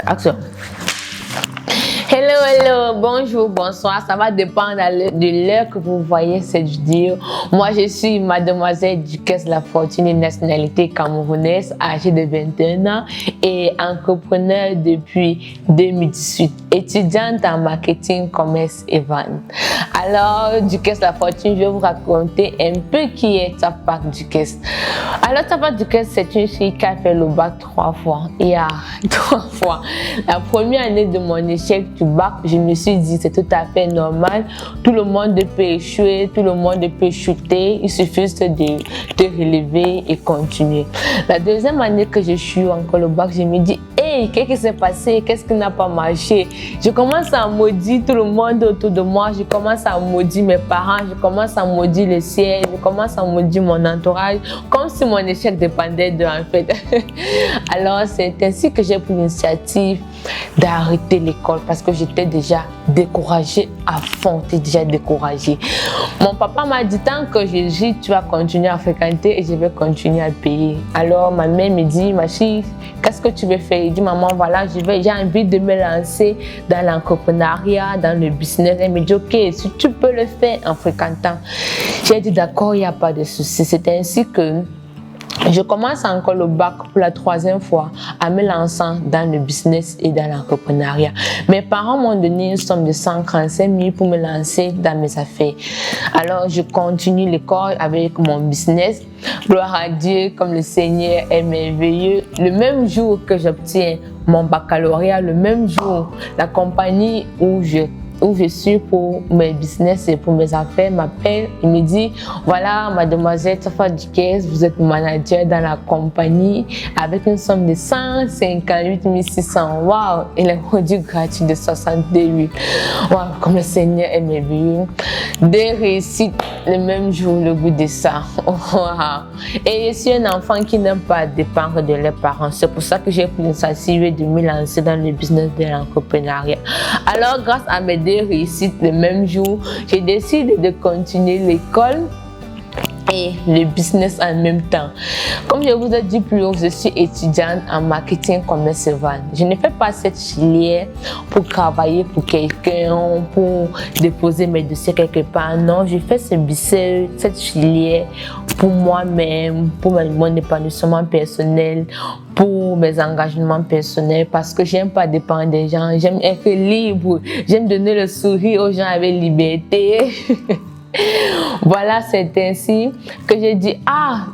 Action. Hello, bonjour, bonsoir, ça va dépendre de l'heure que vous voyez cette vidéo. Moi, je suis mademoiselle Duquesse La Fortune, nationalité camerounaise, âgée de 21 ans et entrepreneur depuis 2018, étudiante en marketing, commerce et vente. Alors, Duquesse La Fortune, je vais vous raconter un peu qui est Tapak Duquesse. Alors, Tapak Duquesse, c'est une fille qui a fait le bac 3 fois. Trois fois. La première année de mon échec du bac, je me suis dit c'est tout à fait normal. Tout le monde peut échouer, tout le monde peut chuter. Il suffit de relever et continuer. La deuxième année que je suis encore le bac, je me dis hey, qu'est-ce qui s'est passé? Qu'est-ce qui n'a pas marché? Je commence à maudire tout le monde autour de moi. Je commence à maudire mes parents. Je commence à maudire le ciel. Je commence à maudire mon entourage. Comme si mon échec dépendait d'eux en fait. Alors c'est ainsi que j'ai pris l'initiative d'arrêter l'école parce que j'étais déjà découragée à fond, j'étais déjà découragée. Mon papa m'a dit tant que je vis, tu vas continuer à fréquenter et je vais continuer à payer. Alors ma mère me dit, ma fille, qu'est-ce que tu veux faire? Je dis maman, voilà, j'ai envie de me lancer dans l'entrepreneuriat, dans le business. Elle me dit ok, si tu peux le faire en fréquentant. J'ai dit d'accord, il n'y a pas de souci. C'est ainsi que je commence encore le bac pour la troisième fois à me lancer dans le business et dans l'entrepreneuriat. Mes parents m'ont donné une somme de 135 000 pour me lancer dans mes affaires. Alors, je continue l'école avec mon business. Gloire à Dieu, comme le Seigneur est merveilleux. Le même jour que j'obtiens mon baccalauréat, le même jour, la compagnie où je suis pour mes business et pour mes affaires m'appelle et me dit voilà mademoiselle Tapak Duquesse, vous êtes manager dans la compagnie avec une somme de 158 600. Waouh, et les produits gratuits de 68. Waouh, comme le Seigneur est merveilleux. Des réussites le même jour, le goût de ça. Wow. Et je suis un enfant qui n'aime pas dépendre de leurs parents. C'est pour ça que j'ai pris l'initiative de me lancer dans le business de l'entrepreneuriat. Alors grâce à mes réussite le même jour, j'ai décidé de continuer l'école et le business en même temps. Comme je vous ai dit plus haut, je suis étudiante en marketing, commerce et vente. Je ne fais pas cette filière pour travailler pour quelqu'un, pour déposer mes dossiers quelque part. Non, je fais cette filière pour moi-même, pour mon épanouissement personnel, pour mes engagements personnels, parce que j'aime pas dépendre des gens, j'aime être libre, j'aime donner le sourire aux gens avec liberté. Voilà, c'est ainsi que j'ai dit,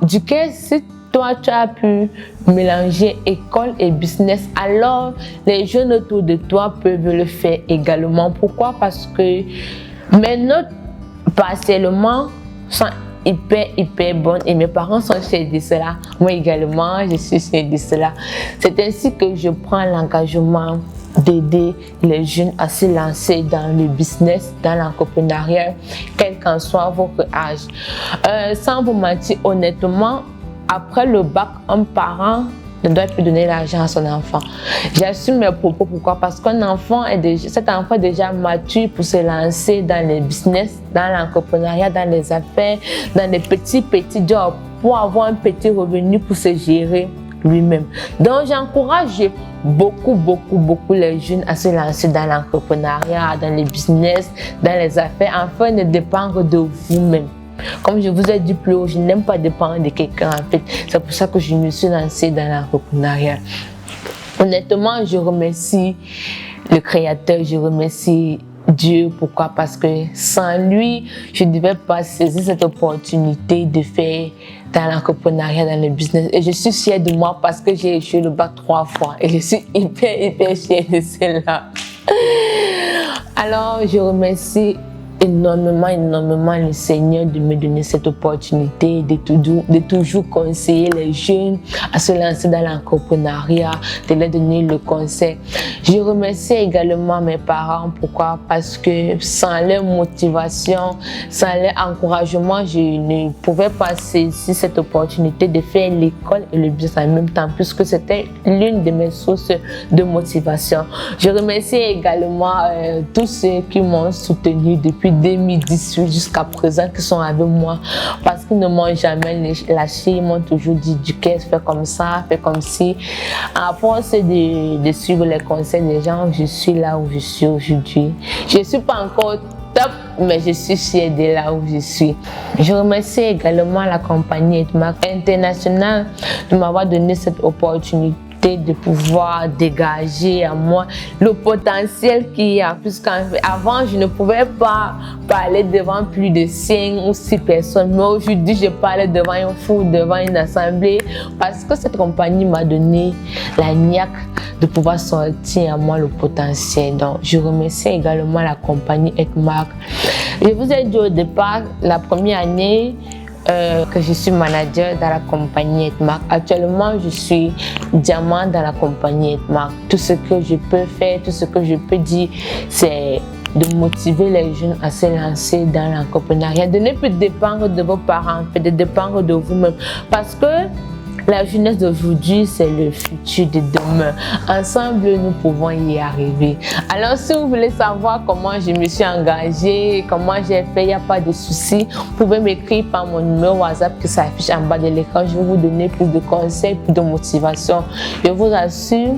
Duquesse, si toi tu as pu mélanger école et business, alors les jeunes autour de toi peuvent le faire également. Pourquoi? Parce que mes notes partiellement sont hyper bonne et mes parents sont fiers de cela. Moi également, je suis fière de cela. C'est ainsi que je prends l'engagement d'aider les jeunes à se lancer dans le business, dans l'entrepreneuriat, quel qu'en soit votre âge. Sans vous mentir, honnêtement, après le bac, un parent ne doit plus donner l'argent à son enfant. J'assume mes propos. Pourquoi? Parce cet enfant est déjà mature pour se lancer dans le business, dans l'entrepreneuriat, dans les affaires, dans les petits jobs, pour avoir un petit revenu pour se gérer lui-même. Donc j'encourage beaucoup les jeunes à se lancer dans l'entrepreneuriat, dans le business, dans les affaires, afin de dépendre de vous-même. Comme je vous ai dit plus haut, je n'aime pas dépendre de quelqu'un en fait. C'est pour ça que je me suis lancée dans l'entrepreneuriat. Honnêtement, je remercie le Créateur, je remercie Dieu. Pourquoi? Parce que sans lui, je ne devais pas saisir cette opportunité de faire dans l'entrepreneuriat, dans le business. Et je suis fière de moi parce que j'ai échoué le bac 3 fois. Et je suis hyper fière de cela. Alors, je remercie énormément le Seigneur de me donner cette opportunité de toujours conseiller les jeunes à se lancer dans l'entrepreneuriat, de leur donner le conseil. Je remercie également mes parents. Pourquoi? Parce que sans leur motivation, sans leur encouragement, je ne pouvais pas saisir cette opportunité de faire l'école et le business en même temps, puisque c'était l'une de mes sources de motivation. Je remercie également tous ceux qui m'ont soutenu depuis depuis 2018 jusqu'à présent qui sont avec moi parce qu'ils ne m'ont jamais lâché. Ils m'ont toujours dit du caisse, fais comme ça, fais comme ci. À force de suivre les conseils des gens, je suis là où je suis aujourd'hui. Je ne suis pas encore top, mais je suis fière de là où je suis. Je remercie également la compagnie Edmark International de m'avoir donné cette opportunité de pouvoir dégager à moi le potentiel qu'il y a, puisqu'avant je ne pouvais pas parler devant plus de 5 ou 6 personnes, mais aujourd'hui je parle devant un foule, devant une assemblée, parce que cette compagnie m'a donné la niaque de pouvoir sortir à moi le potentiel. Donc je remercie également la compagnie Edmark. Je vous ai dit au départ, la première année que je suis manager dans la compagnie Edmark. Actuellement, je suis diamant dans la compagnie Edmark. Tout ce que je peux faire, tout ce que je peux dire, c'est de motiver les jeunes à se lancer dans l'entrepreneuriat, de ne plus dépendre de vos parents, de dépendre de vous-même. Parce que la jeunesse d'aujourd'hui, c'est le futur de demain. Ensemble, nous pouvons y arriver. Alors, si vous voulez savoir comment je me suis engagée, comment j'ai fait, il n'y a pas de souci. Vous pouvez m'écrire par mon numéro WhatsApp qui s'affiche en bas de l'écran. Je vais vous donner plus de conseils, plus de motivation. Je vous assure,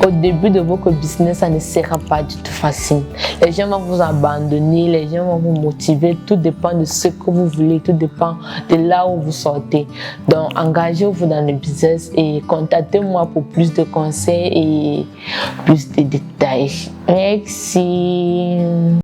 au début de votre business, ça ne sera pas du tout facile. Les gens vont vous abandonner, les gens vont vous motiver. Tout dépend de ce que vous voulez, tout dépend de là où vous sortez. Donc, engagez-vous dans le business et contactez-moi pour plus de conseils et plus de détails. Merci.